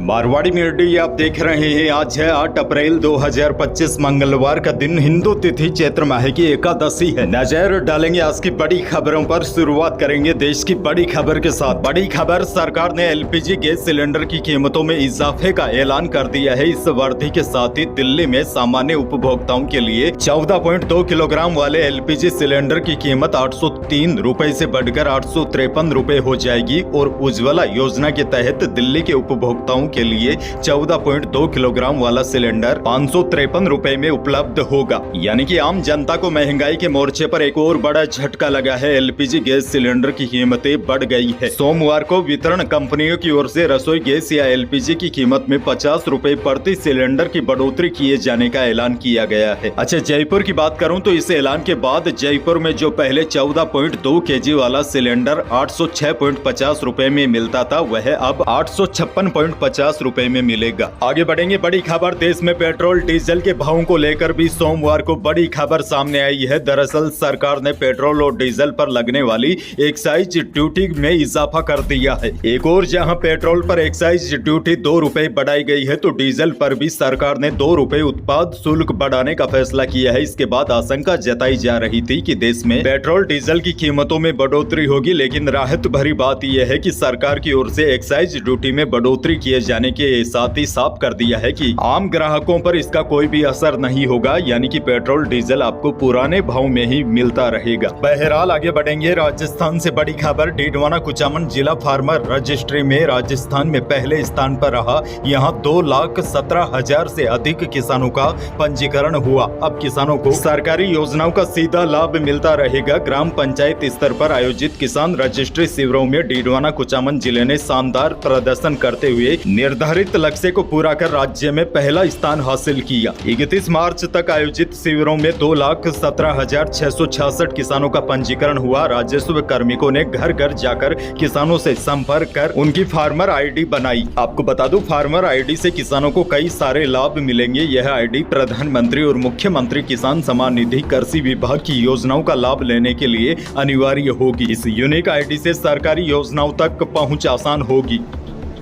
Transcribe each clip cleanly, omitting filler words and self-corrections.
Marwari media आप देख रहे हैं। आज है 8 अप्रैल 2025 मंगलवार का दिन। हिंदू तिथि चैत्र माह की एकादशी है। नजर डालेंगे आज की बड़ी खबरों पर। शुरुआत करेंगे देश की बड़ी खबर के साथ। बड़ी खबर, सरकार ने एलपीजी गैस सिलेंडर की कीमतों में इजाफे का ऐलान कर दिया है। इस वृद्धि के साथ ही दिल्ली में सामान्य उपभोक्ताओं के लिए 14.2 किलोग्राम वाले एलपीजी सिलेंडर की कीमत 803 रुपए से बढ़कर 853 रुपए हो जाएगी और उज्ज्वला योजना के तहत दिल्ली के उपभोक्ताओं के लिए 14.2 किलोग्राम वाला सिलेंडर 553 रुपए में उपलब्ध होगा। यानी कि आम जनता को महंगाई के मोर्चे पर एक और बड़ा झटका लगा है। एलपीजी गैस सिलेंडर की कीमतें बढ़ गई है। सोमवार को वितरण कंपनियों की ओर से रसोई गैस या एलपीजी की कीमत में 50 रुपए प्रति सिलेंडर की बढ़ोतरी किए जाने का ऐलान किया गया है। अच्छा, जयपुर की बात करूं तो इस ऐलान के बाद जयपुर में जो पहले 14.2 केजी वाला सिलेंडर 806.50 रुपए में मिलता था, वह अब 856.50 रुपए में मिलेगा। आगे बढ़ेंगे। बड़ी खबर, देश में पेट्रोल डीजल के भावों को लेकर भी सोमवार को बड़ी खबर सामने आई है। दरअसल सरकार ने पेट्रोल और डीजल पर लगने वाली एक्साइज ड्यूटी में इजाफा कर दिया है। एक और जहां पेट्रोल पर एक्साइज ड्यूटी 2 रुपए बढ़ाई गई है, तो डीजल पर भी सरकार ने 2 रुपए उत्पाद शुल्क बढ़ाने का फैसला किया है। इसके बाद आशंका जताई जा रही थी कि देश में पेट्रोल डीजल की कीमतों में बढ़ोतरी होगी, लेकिन राहत भरी बात यह है कि सरकार की ओर से एक्साइज ड्यूटी में बढ़ोतरी किए जाने के साथ ही साफ कर दिया है कि आम ग्राहकों पर इसका कोई भी असर नहीं होगा। यानी कि पेट्रोल डीजल आपको पुराने भाव में ही मिलता रहेगा। बहरहाल आगे बढ़ेंगे। राजस्थान से बड़ी खबर, डीडवाना कुचामन जिला फार्मर रजिस्ट्री में राजस्थान में पहले स्थान पर रहा। यहाँ 2,17,000 से अधिक किसानों का पंजीकरण हुआ। अब किसानों को सरकारी योजनाओं का सीधा लाभ मिलता रहेगा। ग्राम पंचायत स्तर पर आयोजित किसान रजिस्ट्री शिविरों में डीडवाना कुचामन जिले ने शानदार प्रदर्शन करते हुए निर्धारित लक्ष्य को पूरा कर राज्य में पहला स्थान हासिल किया। 31 मार्च तक आयोजित शिविरों में 2,17,666 किसानों का पंजीकरण हुआ। राजस्व कार्मिकों ने घर घर जाकर किसानों से संपर्क कर उनकी फार्मर आईडी बनाई। आपको बता दूं, फार्मर आईडी से किसानों को कई सारे लाभ मिलेंगे। यह आईडी प्रधानमंत्री और मुख्यमंत्री किसान सम्मान निधि कृषि विभाग की योजनाओं का लाभ लेने के लिए अनिवार्य होगी। इस यूनिक आईडी से सरकारी योजनाओं तक पहुंच आसान होगी।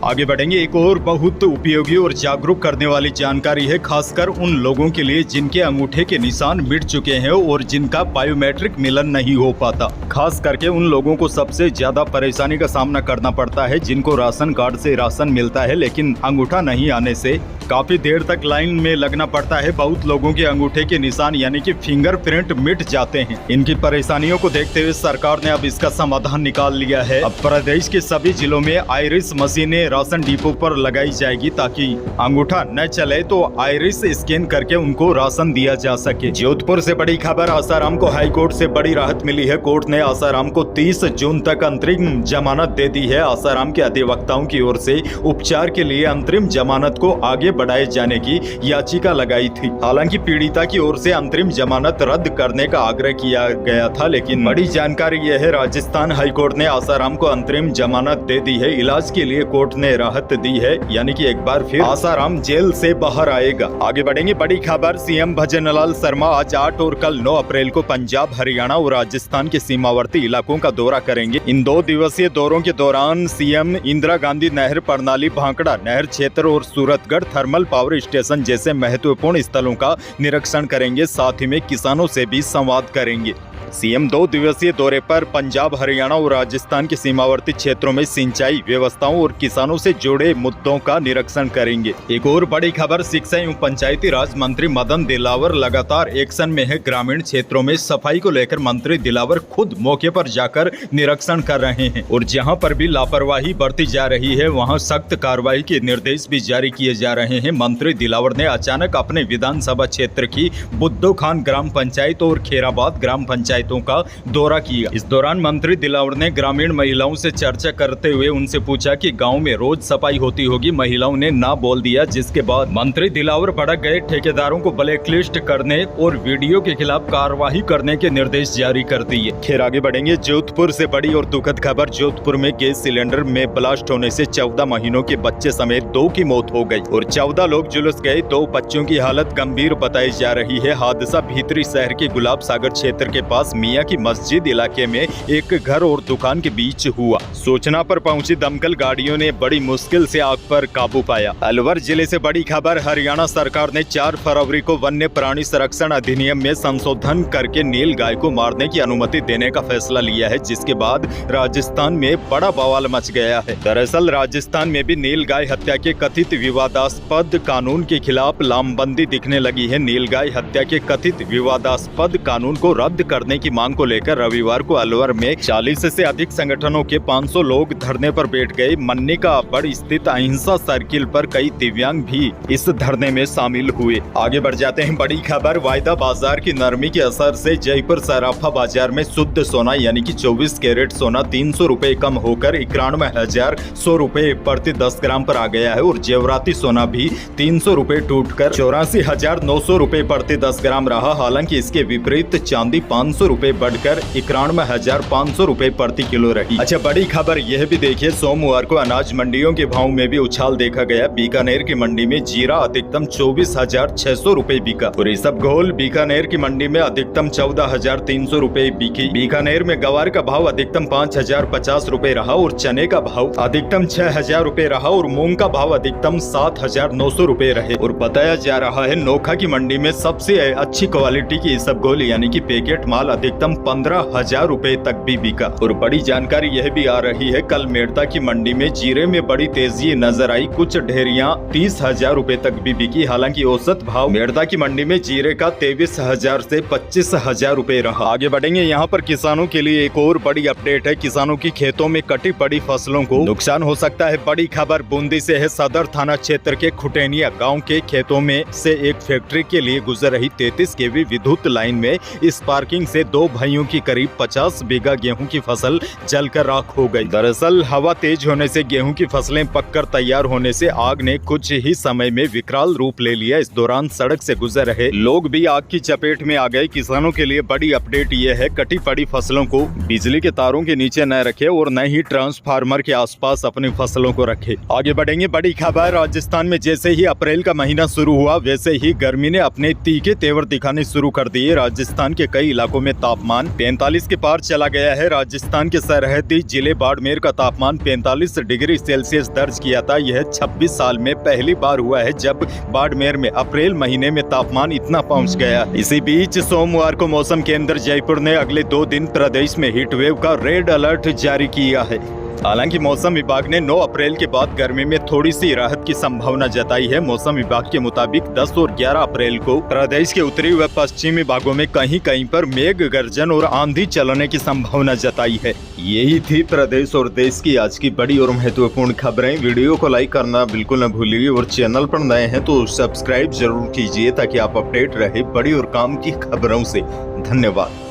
आगे बढ़ेंगे। एक और बहुत उपयोगी और जागरूक करने वाली जानकारी है, खासकर उन लोगों के लिए जिनके अंगूठे के निशान मिट चुके हैं और जिनका बायोमेट्रिक मिलन नहीं हो पाता। खास करके उन लोगों को सबसे ज्यादा परेशानी का सामना करना पड़ता है, जिनको राशन कार्ड से राशन मिलता है लेकिन अंगूठा नहीं आने से काफी देर तक लाइन में लगना पड़ता है। बहुत लोगों के अंगूठे के निशान यानी कि फिंगरप्रिंट मिट जाते हैं। इनकी परेशानियों को देखते हुए सरकार ने अब इसका समाधान निकाल लिया है। अब प्रदेश के सभी जिलों में आइरिस मशीनें राशन डिपो पर लगाई जाएगी, ताकि अंगूठा न चले तो आइरिस स्कैन करके उनको राशन दिया जा सके। जोधपुर से बड़ी खबर, आसाराम को हाईकोर्ट से बड़ी राहत मिली है। कोर्ट ने आसाराम को 30 जून तक अंतरिम जमानत दे दी है। आसाराम के अधिवक्ताओं की ओर से उपचार के लिए अंतरिम जमानत को आगे बढ़ाए जाने की याचिका लगाई थी। हालांकि पीड़िता की ओर से अंतरिम जमानत रद्द करने का आग्रह किया गया था, लेकिन बड़ी जानकारी यह है, राजस्थान हाईकोर्ट ने आसाराम को अंतरिम जमानत दे दी है। इलाज के लिए कोर्ट ने राहत दी है, यानी कि एक बार फिर आसाराम जेल से बाहर आएगा। आगे बढ़ेंगे। बड़ी खबर, सीएम भजनलाल शर्मा आज 8 और कल 9 अप्रैल को पंजाब, हरियाणा और राजस्थान के सीमावर्ती इलाकों का दौरा करेंगे। इन 2 दिवसीय दौरों के दौरान सीएम इंदिरा गांधी नहर प्रणाली, भांकड़ा नहर क्षेत्र और सूरतगढ़ थर्मल पावर स्टेशन जैसे महत्वपूर्ण स्थलों का निरीक्षण करेंगे। साथ ही में किसानों से भी संवाद करेंगे। सीएम 2 दिवसीय दौरे पर पंजाब, हरियाणा और राजस्थान के सीमावर्ती क्षेत्रों में सिंचाई व्यवस्थाओं और किसानों से जुड़े मुद्दों का निरीक्षण करेंगे। एक और बड़ी खबर, शिक्षा एवं पंचायती राज मंत्री मदन दिलावर लगातार एक्शन में है। ग्रामीण क्षेत्रों में सफाई को लेकर मंत्री दिलावर खुद मौके पर जाकर निरीक्षण कर रहे हैं और जहां पर भी लापरवाही बरती जा रही है, वहां सख्त कार्रवाई के निर्देश भी जारी किए जा रहे हैं। मंत्री दिलावर ने अचानक अपने विधानसभा क्षेत्र की बुद्धो खान ग्राम पंचायत और खेराबाद ग्राम पंचायत का दौरा किया। इस दौरान मंत्री दिलावर ने ग्रामीण महिलाओं से चर्चा करते हुए उनसे पूछा कि गांव में रोज सफाई होती होगी। महिलाओं ने ना बोल दिया, जिसके बाद मंत्री दिलावर भड़क गए। ठेकेदारों को ब्लैकलिस्ट करने और वीडियो के खिलाफ कार्रवाई करने के निर्देश जारी कर दिए। खैर आगे बढ़ेंगे। जोधपुर से बड़ी और दुखद खबर, जोधपुर में गैस सिलेंडर में ब्लास्ट होने से 14 महीनों के बच्चे समेत 2 की मौत हो गई और 14 लोग झुलस गए। 2 बच्चों की हालत गंभीर बताई जा रही है। हादसा भीतरी शहर के गुलाब सागर क्षेत्र के पास पास मियां की मस्जिद इलाके में एक घर और दुकान के बीच हुआ। सूचना पर पहुंची दमकल गाड़ियों ने बड़ी मुश्किल से आग पर काबू पाया। अलवर जिले से बड़ी खबर, हरियाणा सरकार ने 4 फरवरी को वन्य प्राणी संरक्षण अधिनियम में संशोधन करके नील गाय को मारने की अनुमति देने का फैसला लिया है, जिसके बाद राजस्थान में बड़ा बवाल मच गया है। दरअसल राजस्थान में भी नील गाय हत्या के कथित विवादास्पद कानून के खिलाफ लामबंदी दिखने लगी है। नील गाय हत्या के कथित विवादास्पद कानून को रद्द करने की मांग को लेकर रविवार को अलवर में 40 से अधिक संगठनों के 500 लोग धरने पर बैठ गए। मन्नी का बड़ स्थित अहिंसा सर्किल पर कई दिव्यांग भी इस धरने में शामिल हुए। आगे बढ़ जाते हैं, बड़ी खबर, वायदा बाजार की नरमी के असर से जयपुर सराफा बाजार में शुद्ध सोना यानी कि 24 कैरेट सोना 300 रुपए कम होकर 91,100 रुपए प्रति 10 ग्राम पर आ गया है और जेवराती सोना भी 300 रुपए टूटकर 84,900 रुपए प्रति 10 ग्राम रहा। हालांकि इसके विपरीत चांदी 500 रुपए बढ़कर 91,500 रुपए प्रति किलो रही। अच्छा, बड़ी खबर यह भी देखिए, सोमवार को अनाज मंडियों के भाव में भी उछाल देखा गया। बीकानेर की मंडी में जीरा अधिकतम 24,600 रुपए बिका और इसबगोल बीकानेर की मंडी में अधिकतम 14,300 रुपए बिकी। बीकानेर में गवार का भाव अधिकतम 5,050 रुपए रहा और चने का भाव अधिकतम 6,000 रुपए रहा और मूंग का भाव अधिकतम 7,900 रुपए रहे। और बताया जा रहा है नोखा की मंडी में सबसे अच्छी क्वालिटी की इसबगोल यानी कि पैकेट माल अधिकतम 15,000 रुपए तक भी बिका। और बड़ी जानकारी यह भी आ रही है, कल मेड़ता की मंडी में जीरे में बड़ी तेजी नजर आई। कुछ ढेरियां 30,000 रुपए तक भी बिकी। हालांकि औसत भाव मेड़ता की मंडी में जीरे का 23,000 से 25,000 रुपए रहा। आगे बढ़ेंगे, यहाँ पर किसानों के लिए एक और बड़ी अपडेट है। किसानों की खेतों में कटी पड़ी फसलों को नुकसान हो सकता है। बड़ी खबर बूंदी से है। सदर थाना क्षेत्र के खुटेनिया गांव के खेतों में से एक फैक्ट्री के लिए गुजर रही 33 केवी विद्युत लाइन में स्पार्किंग से 2 भाइयों की करीब 50 बीघा गेहूं की फसल जलकर राख हो गई। दरअसल हवा तेज होने से गेहूं की फसलें पककर तैयार होने से आग ने कुछ ही समय में विकराल रूप ले लिया। इस दौरान सड़क से गुजर रहे लोग भी आग की चपेट में आ गए। किसानों के लिए बड़ी अपडेट ये है, कटी पड़ी फसलों को बिजली के तारों के नीचे न रखे और न ही ट्रांसफार्मर के आसपास अपनी फसलों को रखे। आगे बढ़ेंगे, बड़ी खबर, राजस्थान में जैसे ही अप्रैल का महीना शुरू हुआ वैसे ही गर्मी ने अपने तीखे तेवर दिखाने शुरू कर दिए। राजस्थान के कई इलाकों में तापमान 45 के पार चला गया है। राजस्थान के सरहदी जिले बाड़मेर का तापमान 45 डिग्री सेल्सियस दर्ज किया था। यह 26 साल में पहली बार हुआ है जब बाड़मेर में अप्रैल महीने में तापमान इतना पहुंच गया। इसी बीच सोमवार को मौसम केंद्र जयपुर ने अगले 2 दिन प्रदेश में हीट वेव का रेड अलर्ट जारी किया है। हालांकि मौसम विभाग ने 9 अप्रैल के बाद गर्मी में थोड़ी सी राहत की संभावना जताई है। मौसम विभाग के मुताबिक 10 और 11 अप्रैल को प्रदेश के उत्तरी व पश्चिमी भागों में कहीं कहीं पर मेघ गर्जन और आंधी चलने की संभावना जताई है। यही थी प्रदेश और देश की आज की बड़ी और महत्वपूर्ण खबरें। वीडियो को लाइक करना बिल्कुल न भूलिए और चैनल पर नए हैं तो सब्सक्राइब जरूर कीजिए ताकि आप अपडेट रहे बड़ी और काम की खबरों से। धन्यवाद।